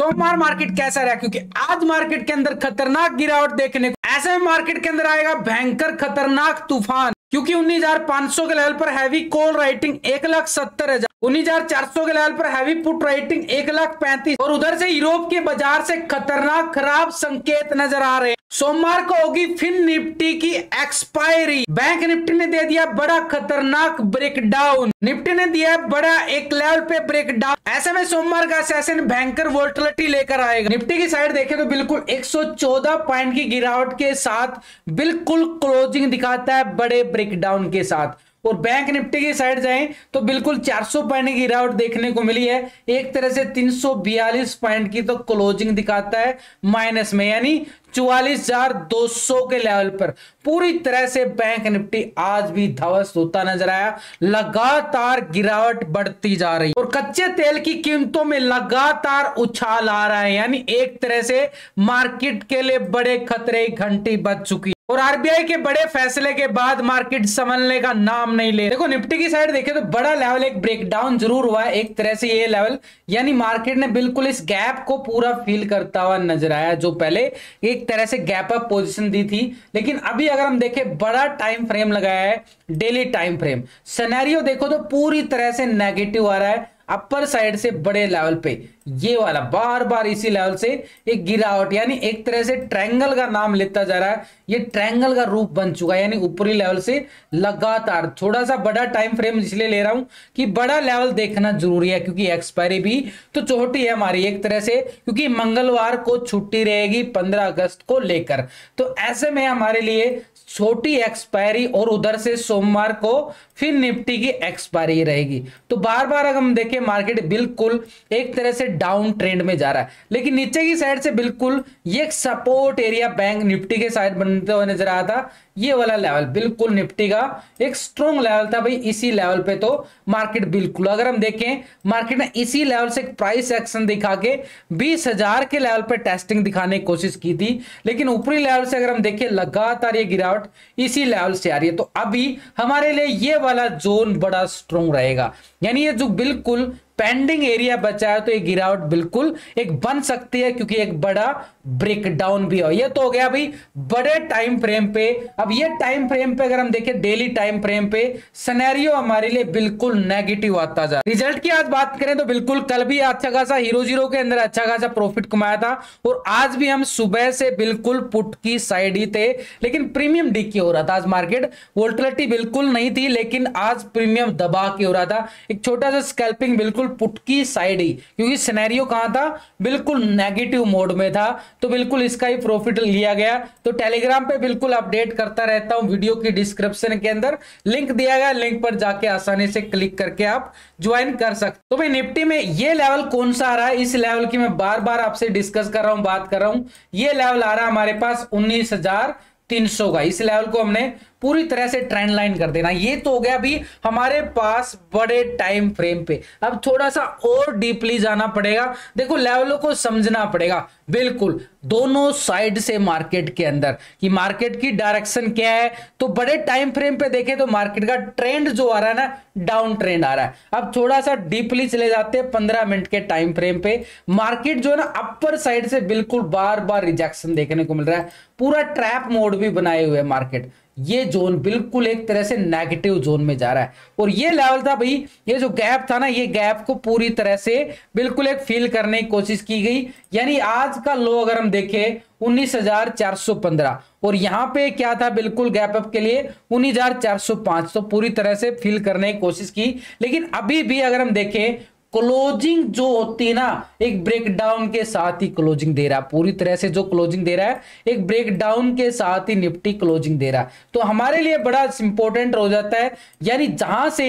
सोमवार मार्केट कैसा रहा, क्योंकि आज मार्केट के अंदर खतरनाक गिरावट देखने को, ऐसे में मार्केट के अंदर आएगा भयंकर खतरनाक तूफान, क्योंकि 19,500 के लेवल पर हैवी कॉल राइटिंग 1,70,000, 19,400 के लेवल पर हैवी पुट राइटिंग 1,35,000 और उधर से यूरोप के बाजार से खतरनाक खराब संकेत नजर आ रहे हैं। सोमवार को होगी फिर निफ्टी की एक्सपायरी। बैंक निफ्टी ने दे दिया बड़ा खतरनाक ब्रेकडाउन, निफ्टी ने दिया बड़ा एक लेवल पे ब्रेकडाउन। ऐसे में सोमवार का सेशन भयंकर वोलेटिलिटी लेकर आएगा। निफ्टी की साइड देखें तो बिल्कुल 114 पॉइंट की गिरावट के साथ बिल्कुल क्लोजिंग दिखाता है बड़े ब्रेकडाउन के साथ, और बैंक निफ्टी की साइड जाएं तो बिल्कुल 400 पॉइंट की गिरावट देखने को मिली है। एक तरह से 342 पॉइंट की तो क्लोजिंग दिखाता है माइनस में, यानी 44,200 के लेवल पर पूरी तरह से बैंक निफ्टी आज भी ध्वस्त होता नजर आया। लगातार गिरावट बढ़ती जा रही और कच्चे तेल की कीमतों में लगातार उछाल आ रहा है, यानी एक तरह से मार्केट के लिए बड़े खतरे की घंटी बज चुकी है। और आरबीआई के बड़े फैसले के बाद मार्केट संभलने का नाम नहीं ले। देखो निफ्टी की साइड देखें तो बड़ा लेवल एक ब्रेकडाउन जरूर हुआ है एक तरह से ये लेवल, यानी मार्केट ने बिल्कुल इस गैप को पूरा फील करता हुआ नजर आया, जो पहले एक तरह से गैप अप पोजीशन दी थी। लेकिन अभी अगर हम देखें बड़ा टाइम फ्रेम लगाया है, डेली टाइम फ्रेम सिनेरियो देखो तो पूरी तरह से नेगेटिव आ रहा है। अपर साइड से बड़े लेवल पे ये वाला बार बार इसी लेवल से एक गिरावट, यानी एक तरह से ट्रायंगल का नाम लेता जा रहा है, ये ट्रायंगल का रूप बन चुका है, यानी ऊपरी लेवल से लगातार। थोड़ा सा बड़ा टाइम फ्रेम इसलिए ले रहा हूं कि बड़ा लेवल देखना जरूरी है, क्योंकि एक्सपायरी भी तो छोटी है हमारी एक तरह से, क्योंकि मंगलवार को छुट्टी रहेगी 15 अगस्त को लेकर, तो ऐसे में हमारे लिए छोटी एक्सपायरी और उधर से सोमवार को फिर निफ्टी की एक्सपायरी रहेगी। तो बार बार अगर हम देखें मार्केट बिल्कुल एक तरह से डाउन ट्रेंड में जा रहा है, लेकिन नीचे की साइड से बिल्कुल ये सपोर्ट एरिया बैंक निफ्टी के साइड बनते हुए नजर आया था। ये वाला लेवल बिल्कुल निफ्टी का एक स्ट्रॉन्ग लेवल था भाई, इसी लेवल पे तो मार्केट बिल्कुल, अगर हम देखें मार्केट ने इसी लेवल से प्राइस एक्शन दिखा के 20,000 के लेवल पे टेस्टिंग दिखाने की कोशिश की थी, लेकिन ऊपरी लेवल से अगर हम देखें लगातार ये गिरावट इसी लेवल से आ रही है। तो अभी हमारे लिए ये वाला जोन बड़ा स्ट्रॉन्ग रहेगा, यानी ये जो बिल्कुल पेंडिंग एरिया बचा है तो ये गिरावट बिल्कुल एक बन सकती है, क्योंकि एक बड़ा ब्रेकडाउन भी हो। ये तो हो गया भाई बड़े टाइम फ्रेम पे। अब ये टाइम फ्रेम पे अगर हम देखें डेली टाइम फ्रेम पे सिनेरियो हमारे लिए बिल्कुल नेगेटिव आता जा रहा है। रिजल्ट की आज बात करें तो बिल्कुल कल भी अच्छा खासा हीरो जीरो के अंदर अच्छा खासा प्रॉफिट कमाया था, और आज भी हम सुबह से बिल्कुल पुट की साइड ही थे, लेकिन प्रीमियम डीके हो रहा था। आज मार्केट वोलेटिलिटी बिल्कुल नहीं थी, लेकिन आज प्रीमियम दबा के हो रहा था, एक छोटा सा स्कैल्पिंग बिल्कुल पुट की साइड ही, क्योंकि सिनेरियो कहां था बिल्कुल नेगेटिव मोड में था, तो बिल्कुल इसका ही प्रॉफिट लिया गया। तो टेलीग्राम पे बिल्कुल अपडेट करता रहता हूं, वीडियो की डिस्क्रिप्शन के अंदर लिंक दिया गया, लिंक पर जाके आसानी से क्लिक करके आप ज्वाइन कर सकते। तो भाई निफ्टी में ये लेवल कौन सा आ रहा है, इस लेवल की मैं बार बार आपसे डिस्कस कर रहा हूं, बात कर रहा हूं। ये लेवल आ रहा है हमारे पास 19,300 का, इस लेवल को हमने पूरी तरह से ट्रेंड लाइन कर देना। ये तो हो गया अभी हमारे पास बड़े टाइम फ्रेम पे। अब थोड़ा सा और डीपली जाना पड़ेगा, देखो लेवलों को समझना पड़ेगा बिल्कुल दोनों साइड से मार्केट के अंदर कि मार्केट की डायरेक्शन क्या है। तो बड़े टाइम फ्रेम पे देखें तो मार्केट का ट्रेंड जो आ रहा है ना, डाउन ट्रेंड आ रहा है। अब थोड़ा सा डीपली चले जाते हैं 15 मिनट के टाइम फ्रेम पे, मार्केट जो है ना अपर साइड से बिल्कुल बार बार रिजेक्शन देखने को मिल रहा है, पूरा ट्रैप मोड भी बनाए हुए मार्केट। ये जोन बिल्कुल एक तरह से नेगेटिव जोन में जा रहा है, और ये लेवल था भाई, ये जो गैप था ना, ये गैप को पूरी तरह से बिल्कुल एक फील करने की कोशिश की गई। यानी आज का लो अगर हम देखें 19,415, और यहां पे क्या था बिल्कुल गैप अप के लिए 19,405, तो पूरी तरह से फील करने की कोशिश की। लेकिन अभी भी अगर हम देखें क्लोजिंग जो होती है ना, एक ब्रेकडाउन के साथ ही क्लोजिंग दे रहा है, पूरी तरह से जो क्लोजिंग दे रहा है एक ब्रेकडाउन के साथ ही निफ्टी क्लोजिंग दे रहा है। तो हमारे लिए बड़ा इंपॉर्टेंट हो जाता है, यानी जहां से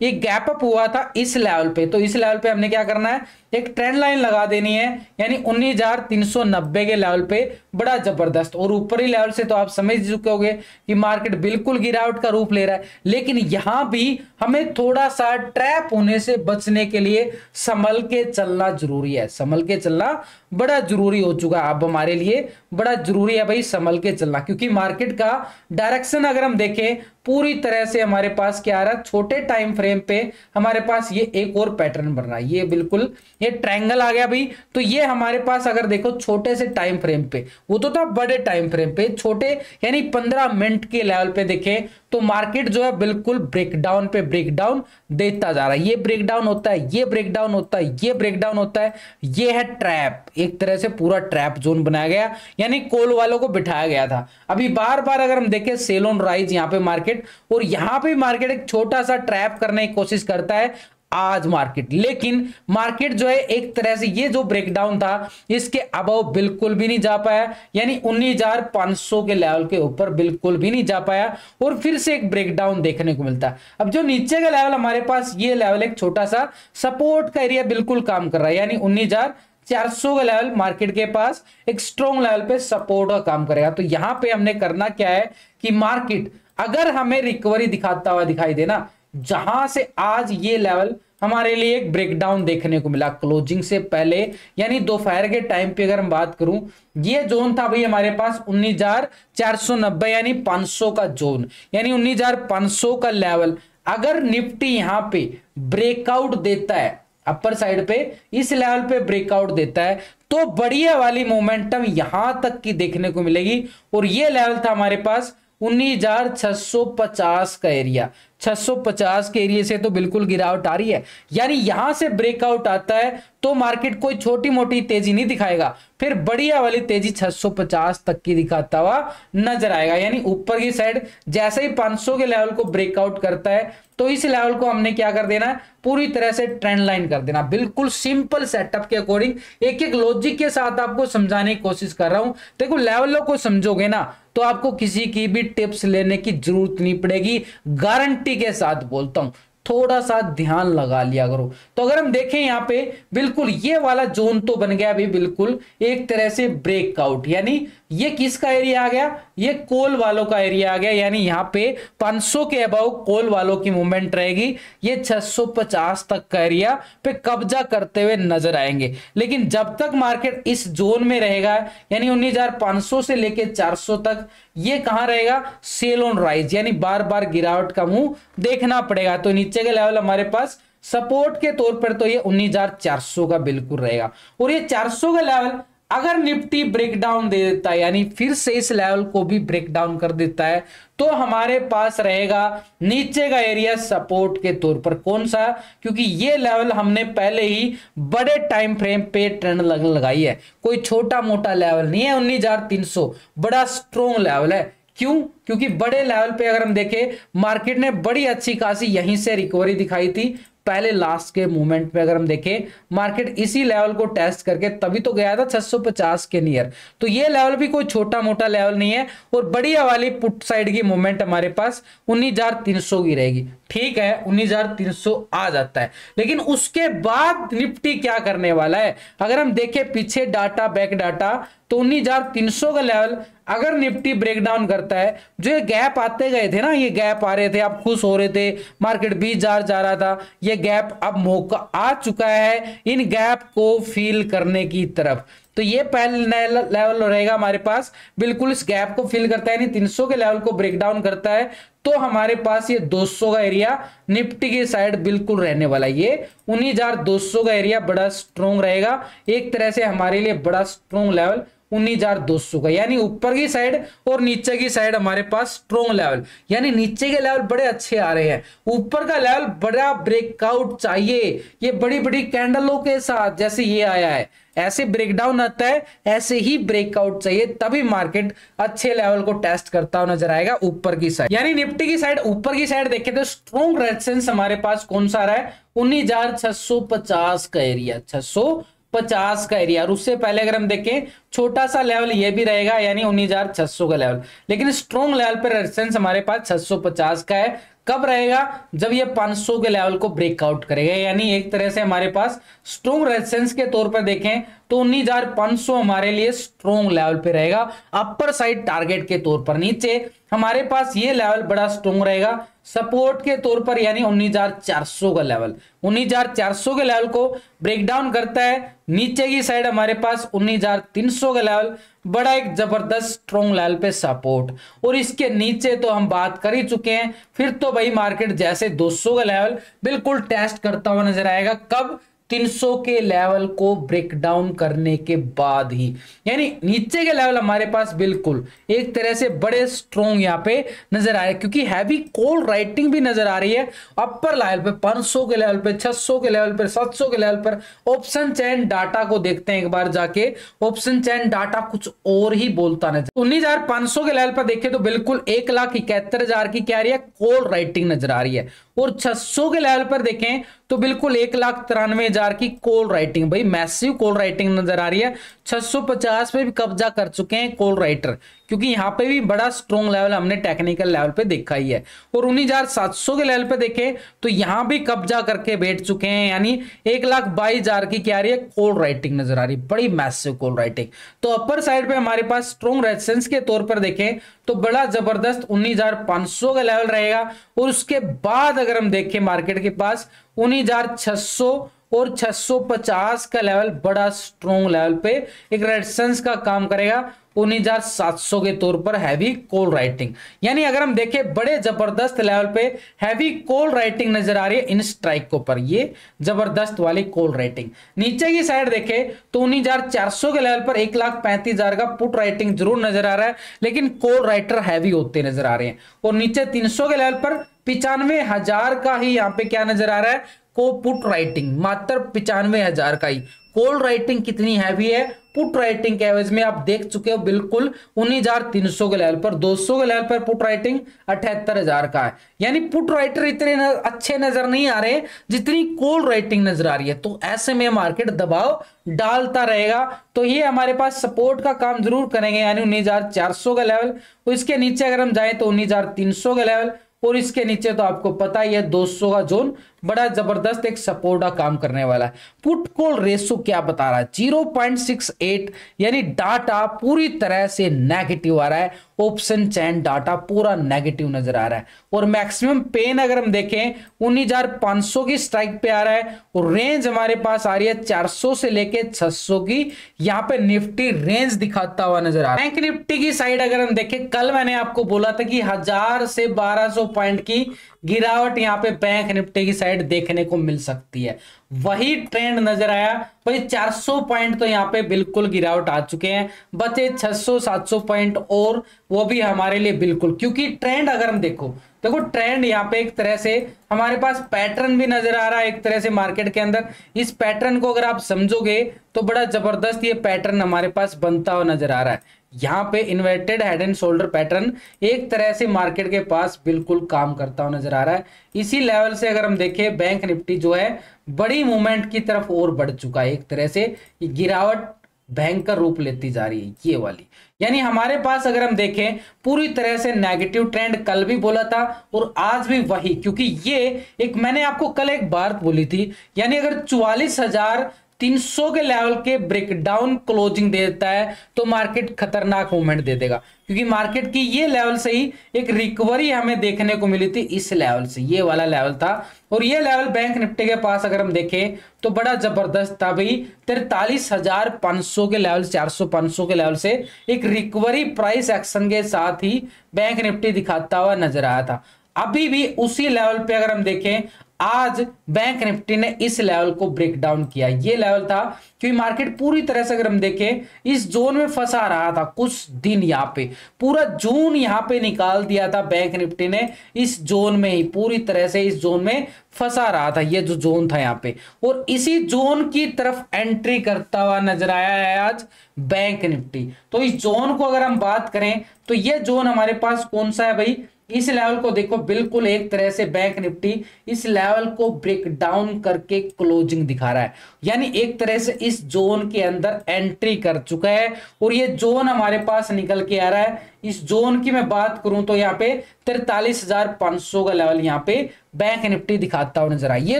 ये गैप अप हुआ था इस लेवल पे, तो इस लेवल पे हमने क्या करना है, एक ट्रेंड लाइन लगा देनी है, यानी 19,390 के लेवल पे बड़ा जबरदस्त। और ऊपरी लेवल से तो आप समझ चुके होंगे कि मार्केट बिल्कुल गिरावट का रूप ले रहा है, लेकिन यहां भी हमें थोड़ा सा ट्रैप होने से बचने के लिए संभल के चलना जरूरी है। संभल के चलना बड़ा जरूरी हो चुका है, अब हमारे लिए बड़ा जरूरी है भाई संभल के चलना, क्योंकि मार्केट का डायरेक्शन अगर हम देखें पूरी तरह से हमारे पास क्या आ रहा है, छोटे टाइम फ्रेम पे हमारे पास ये एक और पैटर्न बन रहा है, ये बिल्कुल ये ट्रायंगल आ गया भाई। तो ये हमारे पास अगर देखो छोटे से टाइम फ्रेम पे, वो तो था बड़े टाइम फ्रेम पे, छोटे यानी 15 मिनट के लेवल पे देखें तो मार्केट जो है बिल्कुल ब्रेकडाउन पे ब्रेकडाउन देता जा रहा है। ये ब्रेकडाउन होता है, ये ब्रेकडाउन होता है, ये ब्रेकडाउन होता है, ये है ट्रैप, एक तरह से पूरा ट्रैप जोन बनाया गया, यानी कॉल वालों को बिठाया गया था। अभी बार बार अगर हम देखें सेल ऑन राइज यहाँ पे मार्केट, और यहाँ पे मार्केट एक छोटा सा ट्रैप करने की कोशिश करता है आज मार्केट, लेकिन मार्केट जो है एक तरह से ये जो ब्रेकडाउन था इसके अबव बिल्कुल भी नहीं जा पाया, यानी 19,500 के लेवल के ऊपर बिल्कुल भी नहीं जा पाया, और फिर से एक ब्रेकडाउन देखने को मिलता है। अब जो नीचे का लेवल हमारे पास, ये लेवल एक छोटा सा सपोर्ट का एरिया बिल्कुल काम कर रहा है, यानी 19,400 का लेवल मार्केट के पास एक स्ट्रॉन्ग लेवल पे सपोर्ट का काम करेगा। तो यहां पे हमने करना क्या है कि मार्केट अगर हमें रिकवरी दिखाता हुआ दिखाई देना, जहां से आज ये लेवल हमारे लिए एक ब्रेकडाउन देखने को मिला क्लोजिंग से पहले, यानी दोपहर के टाइम पे अगर हम बात करूं, ये जोन था भाई हमारे पास 19,490 यानी 500 का जोन, यानी 19,500 का लेवल अगर निफ्टी यहां पे ब्रेकआउट देता है अपर साइड पे, इस लेवल पे ब्रेकआउट देता है, तो बढ़िया वाली मोमेंटम यहां तक की देखने को मिलेगी। और ये लेवल था हमारे पास 19,650 का एरिया, 650 के एरिया से तो बिल्कुल गिरावट आ रही है, यानी यहां से ब्रेकआउट आता है तो मार्केट कोई छोटी मोटी तेजी नहीं दिखाएगा, फिर बढ़िया वाली तेजी 650 तक की दिखाता हुआ नजर आएगा। यानी ऊपर की साइड जैसे ही 500 के लेवल को ब्रेकआउट करता है तो इस लेवल को हमने क्या कर देना है, पूरी तरह से ट्रेंड लाइन कर देना। बिल्कुल सिंपल सेटअप के अकॉर्डिंग एक एक लॉजिक के साथ आपको समझाने की कोशिश कर रहा हूं। देखो लेवलों को समझोगे ना तो आपको किसी की भी टिप्स लेने की जरूरत नहीं पड़ेगी, गारंटी के साथ बोलता हूं। थोड़ा सा ध्यान लगा लिया करो। तो अगर हम देखें यहाँ पे बिल्कुल ये वाला जोन तो बन गया अभी बिल्कुल एक तरह से ब्रेकआउट, यानी ये किसका एरिया आ गया, ये कॉल वालों का एरिया आ गया, यानी यहाँ पे 500 के अबव कॉल वालों की मूवमेंट रहेगी, ये 650 तक का एरिया पे कब्जा करते हुए नजर आएंगे। लेकिन जब तक मार्केट इस जोन में रहेगा, यानी 19,500 से लेके 400 तक, ये कहां रहेगा, सेल ऑन राइज, यानी बार बार गिरावट का मुंह देखना पड़ेगा। तो नीचे के लेवल हमारे पास सपोर्ट के तौर पर तो ये 19,400 का बिल्कुल रहेगा, और ये 400 का लेवल अगर निफ्टी ब्रेकडाउन दे देता है, यानी फिर से इस लेवल को भी ब्रेकडाउन कर देता है, तो हमारे पास रहेगा नीचे का एरिया सपोर्ट के तौर पर। कौन सा, क्योंकि ये लेवल हमने पहले ही बड़े टाइम फ्रेम पे ट्रेंड लगाई है, कोई छोटा मोटा लेवल नहीं है। 19,300 बड़ा स्ट्रॉन्ग लेवल है। क्यों, क्योंकि बड़े लेवल पे अगर हम देखें मार्केट ने बड़ी अच्छी खासी यहीं से रिकवरी दिखाई थी पहले लास्ट के मूवमेंट में। अगर हम देखें मार्केट इसी लेवल को टेस्ट करके तभी तो गया था 650 के नियर। तो ये लेवल भी कोई छोटा मोटा लेवल नहीं है, और बढ़िया वाली पुट साइड की मूवमेंट हमारे पास 19,300 की रहेगी। ठीक है, 19,300 आ जाता है, लेकिन उसके बाद निफ्टी क्या करने वाला है, अगर हम देखें पीछे डाटा बैक डाटा, तो 19,300 का लेवल अगर निफ्टी ब्रेकडाउन करता है, जो ये गैप आते गए थे ना, ये गैप आ रहे थे, आप खुश हो रहे थे, मार्केट 20,000 जा रहा था, ये गैप अब मौका आ चुका है इन गैप को फिल करने की तरफ। तो ये पहले लेवल रहेगा हमारे पास, बिल्कुल इस गैप को फिल करता है, यानी 300 के लेवल को ब्रेकडाउन करता है, तो हमारे पास ये 200 का एरिया निफ्टी की साइड बिल्कुल रहने वाला है। ये 19,200 का एरिया बड़ा स्ट्रॉन्ग रहेगा, एक तरह से हमारे लिए बड़ा स्ट्रॉन्ग लेवल 19,200 का, यानी ऊपर की साइड और नीचे की साइड हमारे पास स्ट्रॉन्ग लेवल, यानी नीचे के लेवल बड़े अच्छे आ रहे हैं, ऊपर का लेवल बड़ा ब्रेकआउट चाहिए, ये बड़ी बड़ी कैंडलों के साथ जैसे ये आया है, ऐसे ब्रेकडाउन आता है, ऐसे ही ब्रेकआउट चाहिए, तभी मार्केट अच्छे लेवल को टेस्ट करता हुआ नजर आएगा ऊपर की साइड। यानी निफ्टी की साइड ऊपर की साइड देखें तो स्ट्रॉन्ग रेजिस्टेंस हमारे पास कौन सा रहा है, 19,650 का एरिया, 650 का एरिया। और उससे पहले अगर हम देखें छोटा सा लेवल ये भी रहेगा, यानी 19,600 का लेवल, लेकिन स्ट्रॉन्ग लेवल पर रेजिस्टेंस हमारे पास 650 का है। कब रहेगा, जब ये 500 के लेवल को ब्रेकआउट करेगा, यानी एक तरह से हमारे पास स्ट्रॉन्ग रेजिस्टेंस के तौर पर देखें तो 19,500 हमारे लिए स्ट्रॉन्ग लेवल पे रहेगा अपर साइड टारगेट के तौर पर। नीचे हमारे पास ये लेवल बड़ा स्ट्रॉन्ग रहेगा सपोर्ट के तौर पर, यानी 19,400 का लेवल। 19,400 के लेवल को ब्रेक डाउन करता है, नीचे की साइड हमारे पास 19,300 का लेवल बड़ा एक जबरदस्त स्ट्रॉन्ग लेवल पे सपोर्ट। और इसके नीचे तो हम बात कर ही चुके हैं, फिर तो भाई मार्केट जैसे 200 का लेवल बिल्कुल टेस्ट करता हुआ नजर आएगा। कब? 300 के लेवल को ब्रेक डाउन करने के बाद ही, यानी नीचे के लेवल हमारे पास बिल्कुल एक तरह से बड़े स्ट्रॉन्ग यहां पे नजर आ रहे हैं, क्योंकि हैवी कॉल राइटिंग भी नजर आ रही है अपर लेवल पे 500 के लेवल पे, 600 के लेवल पर, 700 के लेवल पर। ऑप्शन चैन डाटा को देखते हैं एक बार जाके, ऑप्शन चैन डाटा कुछ और ही बोलता नजर। 19,500 के लेवल पर देखें तो बिल्कुल 1,71,000 की क्या आ रही है? कॉल राइटिंग नजर आ रही है। और 600 के लेवल पर देखें तो बिल्कुल 1,93,000 की कॉल राइटिंग, भाई मैसिव कॉल राइटिंग नजर आ रही है। 650 पे भी कब्जा कर चुके हैं कॉल राइटर, क्योंकि यहां पे भी बड़ा स्ट्रॉन्ग लेवल हमने टेक्निकल लेवल पे देखा ही है। और 19,700 के लेवल पे देखें तो यहां भी कब्जा करके बैठ चुके हैं, यानी 1,22,000 की क्या आ रही है? कॉल राइटिंग नजर आ रही है, बड़ी मैसिव कॉल राइटिंग। तो अपर साइड पे हमारे पास स्ट्रॉन्ग रेजिस्टेंस के तौर पर देखें तो बड़ा जबरदस्त 19,500 का लेवल रहेगा। और उसके बाद अगर हम देखें मार्केट के पास 19,600 और 650 का लेवल बड़ा स्ट्रॉन्ग लेवल पे एक रेजिस्टेंस का काम करेगा। 19,700 के तौर पर हैवी कॉल राइटिंग, यानी अगर हम देखें बड़े जबरदस्त लेवल पे हैवी कॉल राइटिंग नजर आ रही है इन स्ट्राइक के ऊपर, ये जबरदस्त वाली कॉल राइटिंग। नीचे की साइड देखें तो 19,400 के लेवल पर 1,35,000 का पुट राइटिंग जरूर नजर आ रहा है, लेकिन कॉल राइटर हैवी होते नजर आ रहे हैं। और नीचे 300 के लेवल पर 95,000 का ही यहाँ पे क्या नजर आ रहा है? को पुट राइटिंग, मात्र 95,000 का ही। कॉल राइटिंग कितनी हैवी है? पुट राइटिंग के एवज में आप देख चुके हो बिल्कुल 19,300 के लेवल पर, 200 के लेवल पर पुट राइटिंग 78,000 का है। यानी पुट राइटर इतने अच्छे नजर नहीं आ रहे जितनी कॉल राइटिंग नजर आ रही है। तो ऐसे में मार्केट दबाव डालता रहेगा, तो ये हमारे पास सपोर्ट का काम जरूर करेंगे, यानी 19,400 का लेवल। और इसके नीचे अगर हम जाए तो 19,300 का लेवल, और इसके नीचे तो आपको पता ही है 200 का जोन बड़ा जबरदस्त एक सपोर्ट का काम करने वाला है। पुट कॉल रेशो क्या बता रहा है? 0.68, यानी डाटा पूरी तरह से नेगेटिव आ रहा है। ऑप्शन चैन डाटा पूरा नेगेटिव नजर आ रहा है। और मैक्सिमम पेन अगर हम देखें 19,500 की स्ट्राइक पे आ रहा है, और रेंज हमारे पास आ रही है 400 से लेके 600 की। यहां पे निफ्टी रेंज दिखाता हुआ नजर आ रहा है। बैंक निफ्टी की साइड अगर हम देखें, कल मैंने आपको बोला था कि 1000 से 1200 पॉइंट की गिरावट यहां पे बैंक निफ्टी की साइड देखने को मिल सकती है, वही ट्रेंड नजर आया भाई। 400 पॉइंट तो यहां पे बिल्कुल गिरावट आ चुके हैं, बचे 600-700 पॉइंट, और वो भी हमारे लिए बिल्कुल, क्योंकि ट्रेंड अगर हम देखो ट्रेंड यहाँ पे एक तरह से हमारे पास पैटर्न भी नजर आ रहा है एक तरह से मार्केट के अंदर। इस पैटर्न को अगर आप समझोगे तो बड़ा जबरदस्त ये पैटर्न हमारे पास बनता हुआ नजर आ रहा है। यहाँ पे inverted head and shoulder pattern एक तरह से मार्केट के पास बिल्कुल काम करता हुआ नजर आ रहा है। इसी लेवल से अगर हम देखें बैंक निफ्टी जो है बड़ी मूवमेंट की तरफ और बढ़ चुका है, एक तरह से गिरावट भयंकर रूप लेती जा रही है ये वाली। यानी हमारे पास अगर हम देखें पूरी तरह से नेगेटिव ट्रेंड, कल भी बोला था और आज भी वही, क्योंकि ये एक मैंने आपको कल एक बात बोली थी, यानी अगर 44,300 के लेवल के ब्रेकडाउन क्लोजिंग देता है तो मार्केट खतरनाक मूवमेंट दे देगा, क्योंकि मार्केट की ये लेवल से ही एक रिकवरी हमें देखने को मिली थी। इस लेवल से ये वाला लेवल था, और ये लेवल बैंक निफ्टी के पास अगर हम देखें तो बड़ा जबरदस्त था भाई। 43,500 के लेवल, 400-500 के लेवल से एक रिकवरी प्राइस एक्शन के साथ ही बैंक निफ्टी दिखाता हुआ नजर आया था। अभी भी उसी लेवल पे अगर हम देखें, आज बैंक निफ्टी ने इस लेवल को ब्रेक डाउन किया। ये लेवल था क्योंकि मार्केट पूरी तरह से अगर हम देखें इस जोन में फंसा रहा था कुछ दिन, यहाँ पे पूरा जून यहाँ पे निकाल दिया था बैंक निफ्टी ने, इस जोन में ही पूरी तरह से इस जोन में फंसा रहा था, ये जो जोन था यहाँ पे, और इसी जोन की तरफ एंट्री करता हुआ नजर आया है आज बैंक निफ्टी। तो इस जोन को अगर हम बात करें तो ये जोन हमारे पास कौन सा है भाई? इस लेवल को देखो, बिल्कुल एक तरह से बैंक निफ्टी इस लेवल को ब्रेक डाउन करके क्लोजिंग दिखा रहा है, यानी एक तरह से इस जोन के अंदर एंट्री कर चुका है। और ये जोन हमारे पास निकल के आ रहा है। इस जोन की मैं बात करूं तो यहाँ पे 43,500 का लेवल यहाँ पे बैंक निफ्टी दिखाता हुआ नजर आए। ये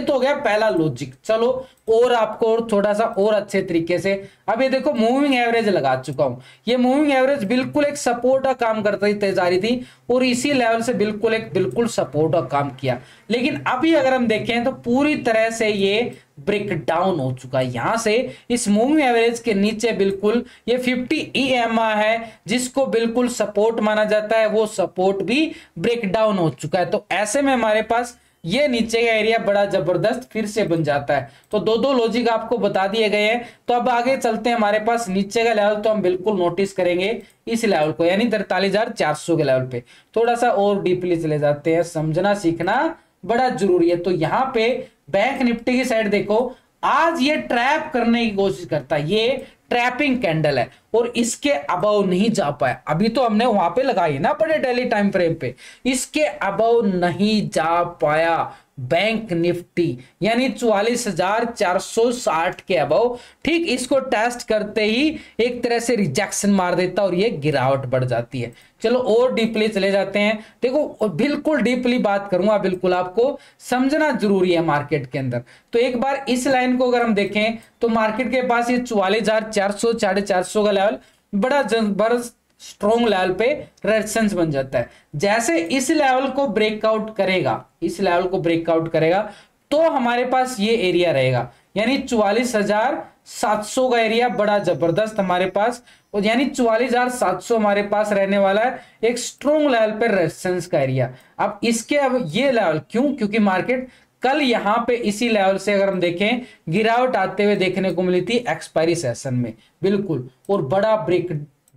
तो हो गया पहला लॉजिक। चलो और आपको और थोड़ा सा और अच्छे तरीके से, अब ये देखो मूविंग एवरेज लगा चुका हूं। ये मूविंग एवरेज बिल्कुल एक सपोर्ट का काम करती जा रही थी और इसी लेवल से बिल्कुल सपोर्ट का काम किया। लेकिन अभी अगर हम देखें तो पूरी तरह से ये ब्रेक डाउन हो चुका है। यहां से इस मूविंग एवरेज के नीचे बिल्कुल ये 50 EMA है जिसको बिल्कुल सपोर्ट माना जाता है, वो सपोर्ट भी ब्रेक डाउन हो चुका है। तो ऐसे में हमारे पास ये नीचे का एरिया बड़ा जबरदस्त फिर से बन जाता है। तो दो लॉजिक आपको बता दिए गए हैं। तो अब आगे चलते हैं, हमारे पास नीचे का लेवल तो हम बिल्कुल नोटिस करेंगे इस लेवल को, यानी 43,400 के लेवल पे। थोड़ा सा और डीपली चले जाते हैं, समझना सीखना बड़ा जरूरी है। तो यहाँ पे बैंक निफ्टी की साइड देखो, आज ये ट्रैप करने की कोशिश करता है, ये ट्रैपिंग कैंडल है और इसके अबव नहीं जा पाया। अभी तो हमने वहां पे लगाई ना बड़े डेली टाइम फ्रेम पे, इसके अबव नहीं जा पाया बैंक निफ्टी, यानी 44,460 के अबव। ठीक इसको टेस्ट करते ही एक तरह से रिजेक्शन मार देता और ये गिरावट बढ़ जाती है। चलो और डीपली चले जाते हैं। देखो बिल्कुल डीपली बात करूंगा, बिल्कुल आपको समझना जरूरी है मार्केट के अंदर। तो एक बार इस लाइन को अगर हम देखें तो मार्केट के पास ये 44,400 450 का लेवल बड़ा जबरदस्त स्ट्रॉन्ग लेवल पे रेजिस्टेंस बन जाता है। जैसे इस लेवल को ब्रेकआउट करेगा, इस लेवल को ब्रेकआउट करेगा तो हमारे पास ये एरिया रहेगा, यानी 44,700 का एरिया बड़ा जबरदस्त हमारे पास, और यानी 44,700 हमारे पास रहने वाला है एक स्ट्रॉन्ग लेवल पे रेजिस्टेंस का एरिया। अब इसके अब ये लेवल क्यों, क्योंकि मार्केट कल यहां पे इसी लेवल से अगर हम देखें गिरावट आते हुए देखने को मिली थी एक्सपायरी सेशन में बिल्कुल, और बड़ा ब्रेक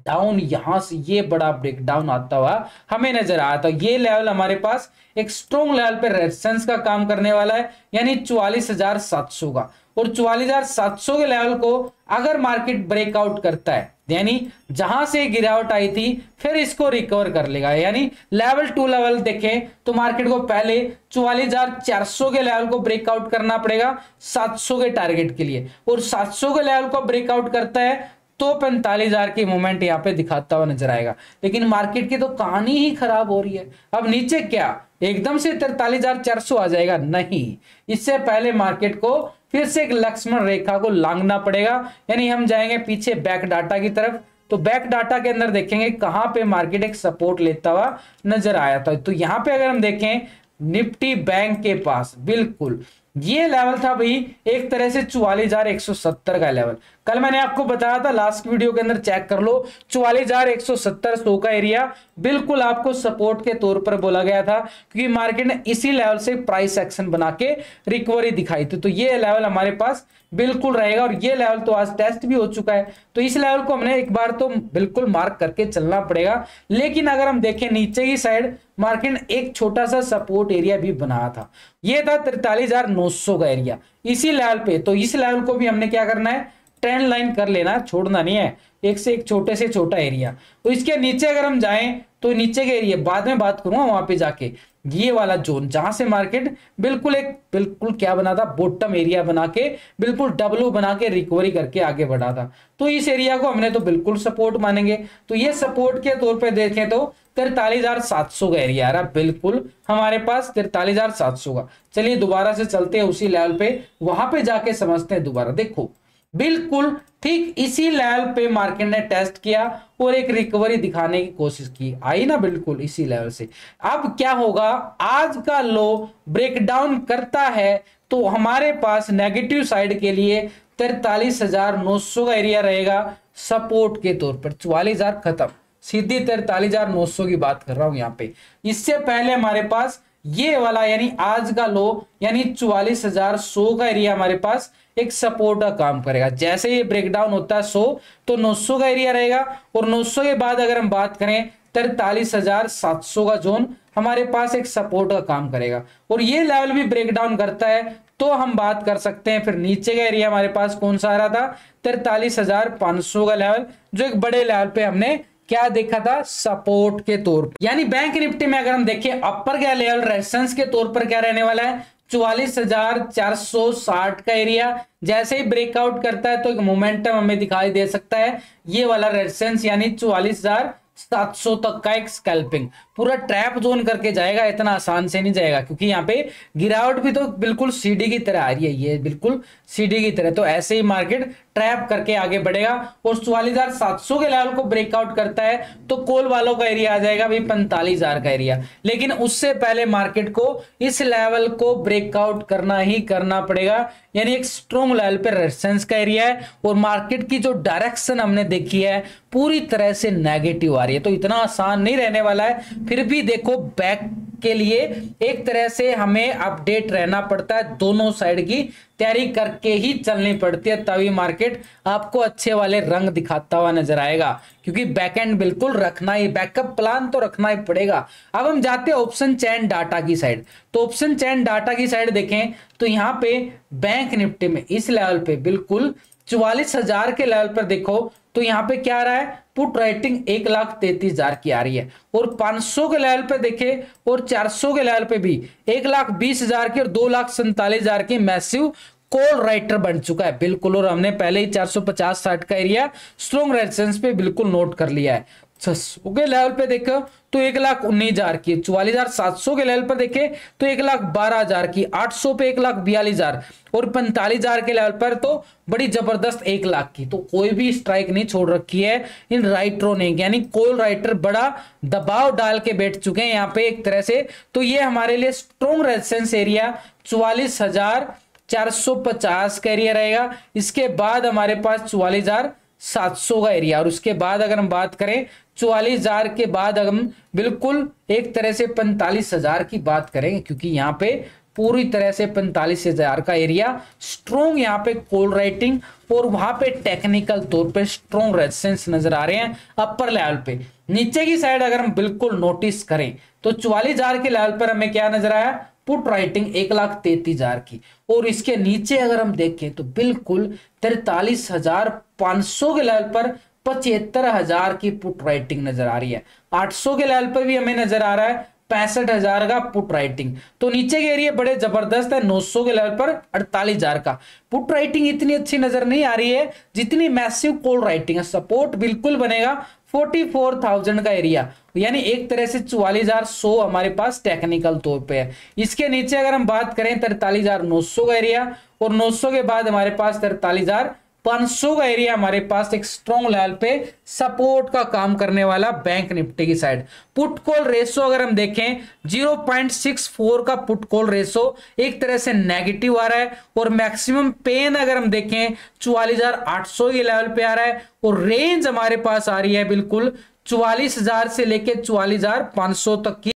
डाउन यहां से ये बड़ा ब्रेक डाउन आता हुआ हमें नजर आया था। ये लेवल हमारे पास एक स्ट्रॉन्ग लेवल पे रेजिस्टेंस का काम करने वाला है, यानी 44,700 का। और 44,700 के लेवल को अगर मार्केट ब्रेकआउट करता है, यानी जहां से गिरावट आई थी फिर इसको रिकवर कर लेगा, यानी लेवल टू लेवल देखें तो मार्केट को पहले 44,400 के लेवल को ब्रेकआउट करना पड़ेगा 700 के टारगेट के लिए, और 700 के लेवल को ब्रेकआउट करता है तो 45,000 की मूवमेंट यहाँ पे दिखाता हुआ नजर आएगा। लेकिन मार्केट की तो कहानी ही खराब हो रही है। अब नीचे क्या एकदम से 43,400 आ जाएगा? नहीं, इससे पहले मार्केट को फिर से एक लक्ष्मण रेखा को लांघना पड़ेगा, यानी हम जाएंगे पीछे बैक डाटा की तरफ। तो बैक डाटा के अंदर देखेंगे कहां पे मार्केट एक सपोर्ट लेता हुआ नजर आया था। तो यहां पे अगर हम देखें निफ्टी बैंक के पास बिल्कुल ये लेवल था भाई एक तरह से 44,170 का लेवल। कल मैंने आपको बताया था लास्ट वीडियो के अंदर, चेक कर लो, 44,170 100 का एरिया बिल्कुल आपको सपोर्ट के तौर पर बोला गया था, क्योंकि मार्केट ने इसी लेवल से प्राइस एक्शन बना के रिकवरी दिखाई थी। तो ये लेवल हमारे पास बिल्कुल रहेगा, और ये लेवल तो आज टेस्ट भी हो चुका है। तो इस लेवल को हमने एक बार तो बिल्कुल मार्क करके चलना पड़ेगा। लेकिन अगर हम देखें नीचे की साइड मार्केट ने एक छोटा सा सपोर्ट एरिया भी बनाया था, ये था 43,900 का एरिया इसी लेवल पे। तो इस लेवल को भी हमने क्या करना है, ट्रेंड लाइन कर लेना, छोड़ना नहीं है, एक से एक छोटे से छोटा एरिया। तो इसके नीचे अगर हम जाएं तो नीचे के एरिया बाद में बात करूंगा, वहां पे जाके ये वाला जोन जहां से मार्केट बिल्कुल क्या बना था, बॉटम एरिया बना के बिल्कुल डब्ल्यू बना के रिकवरी करके आगे बढ़ा था। तो इस एरिया को हमने तो बिल्कुल सपोर्ट मानेंगे। तो ये सपोर्ट के तौर पे देखें तो 43,700 का एरिया आ रहा बिल्कुल हमारे पास 43,700 का। चलिए दोबारा से चलते हैं उसी लेवल पे, वहां पे जाके समझते हैं दोबारा। देखो बिल्कुल ठीक इसी लेवल पे मार्केट ने टेस्ट किया और एक रिकवरी दिखाने की कोशिश की, आई ना बिल्कुल इसी लेवल से। अब क्या होगा, आज का लो ब्रेकडाउन करता है तो हमारे पास नेगेटिव साइड के लिए 43,900 का एरिया रहेगा सपोर्ट के तौर पर। 44,000 खत्म, सीधी 43,900 की बात कर रहा हूं यहां पे। इससे पहले हमारे पास ये वाला यानी आज का लो यानी 44,100 का एरिया हमारे पास एक सपोर्ट का काम करेगा। जैसे ये ब्रेकडाउन होता है 100 तो 900 का एरिया रहेगा, और 900 के बाद अगर हम बात करें 43,700 का जोन हमारे पास एक सपोर्ट का काम करेगा। और ये लेवल भी ब्रेकडाउन करता है तो हम बात कर सकते हैं फिर नीचे का एरिया हमारे पास कौन सा आ रहा था, 43,500 का लेवल, जो एक बड़े लेवल पे हमने क्या देखा था, सपोर्ट के तौर पर। यानी बैंक निफ्टी में अगर हम देखें अपर का लेवल रेजिस्टेंस के तौर पर क्या रहने वाला है, 44,460 का एरिया। जैसे ही ब्रेकआउट करता है तो एक मोमेंटम हमें दिखाई दे सकता है, ये वाला रेजिस्टेंस यानी 700 तक का एक स्कैल्पिंग, पूरा ट्रैप जोन करके जाएगा, इतना आसान से नहीं जाएगा, क्योंकि यहाँ पे गिरावट भी तो बिल्कुल सीढ़ी की तरह आ रही है, ये बिल्कुल सीढ़ी की तरह। तो ऐसे ही मार्केट ट्रैप करके आगे बढ़ेगा और 44,700 के लेवल को ब्रेकआउट करता है तो कॉल वालों का एरिया आ जाएगा भाई 45,000 का एरिया। लेकिन उससे पहले मार्केट को इस लेवल को ब्रेकआउट करना ही करना पड़ेगा, यानी एक स्ट्रॉन्ग लेवल पे रेजिस्टेंस का एरिया है और मार्केट की जो डायरेक्शन हमने देखी है पूरी तरह से नेगेटिव आ रही है। तो इतना आसान नहीं रहने वाला है, फिर भी देखो बैक के लिए एक तरह से हमें अपडेट रहना पड़ता है, दोनों साइड की तैयारी करके ही चलनी पड़ती है, तभी मार्केट आपको अच्छे वाले रंग दिखाता हुआ नजर आएगा, क्योंकि बैकएंड बिल्कुल रखना ही, बैकअप प्लान तो रखना ही पड़ेगा। अब हम जाते हैं ऑप्शन चेन डाटा की साइड। तो ऑप्शन चेन डाटा की साइड देखें तो यहाँ पे बैंक निफ्टी में इस लेवल पे बिल्कुल 44,000 के लेवल पर देखो तो यहाँ पे क्या आ रहा है, पुट राइटिंग 1,33,000 की आ रही है, और 500 के लेवल पे देखे और 400 के लेवल पे भी 1,20,000 की और 2,47,000 की मैसिव कॉल राइटर बन चुका है बिल्कुल। और हमने पहले ही 450-60 का एरिया स्ट्रॉन्ग रेजिस्टेंस पे बिल्कुल नोट कर लिया है। 600 के लेवल पे देखो तो 1,19,000 की, 44,700 के लेवल पर देखे तो 1,12,000 की, 800 पे 1,42,000 और 45,000 के लेवल पर तो बड़ी जबरदस्त 1,00,000 की। तो कोई भी स्ट्राइक नहीं छोड़ रखी है इन राइटरों ने, यानी कॉल राइटर बड़ा दबाव डाल के बैठ चुके हैं यहाँ पे एक तरह से। तो ये हमारे लिए स्ट्रॉन्ग रेजिस्टेंस एरिया 44,450 का एरिया रहेगा। इसके बाद हमारे पास 44,700 का एरिया, और उसके बाद अगर हम बात करें 44,000 के बाद हम बिल्कुल एक तरह से 45,000 की बात करेंगे, क्योंकि यहाँ पे पूरी तरह से 45,000 का एरिया स्ट्रॉन्ग यहाँ पे कॉल राइटिंग और वहां पे टेक्निकल तौर पे स्ट्रॉन्ग रेजिस्टेंस नजर आ रहे हैं अपर लेवल पे। नीचे की साइड अगर हम बिल्कुल नोटिस करें तो 44,000 के लेवल पर हमें क्या नजर आया, पुट राइटिंग 1,33,000 की, और इसके नीचे अगर हम देखें तो बिल्कुल 43,500 के लेवल पर 75,000 की पुट राइटिंग नजर आ रही है। 800 के लेवल पर भी हमें नजर आ रहा है 65,000 का पुट राइटिंग। तो नीचे के एरिया बड़े जबरदस्त है, 900 के लेवल पर 48,000 का पुट राइटिंग इतनी अच्छी नजर नहीं आ रही है जितनी मैसिव कॉल राइटिंग है। सपोर्ट बिल्कुल बनेगा 44,000 का एरिया, यानी एक तरह से 44,100 हमारे पास टेक्निकल तौर पे है। इसके नीचे अगर हम बात करें 43,900 का एरिया, और 900 के बाद हमारे पास 43,500 का एरिया हमारे पास एक स्ट्रॉन्ग लेवल पे सपोर्ट का काम करने वाला बैंक निफ्टी की साइड। पुट कॉल रेशो अगर हम देखें 0.64 का पुट कॉल रेशो एक तरह से नेगेटिव आ रहा है, और मैक्सिमम पेन अगर हम देखें 44,800 के लेवल पे आ रहा है, और रेंज हमारे पास आ रही है बिल्कुल 44,000 से लेके 44,500 तक की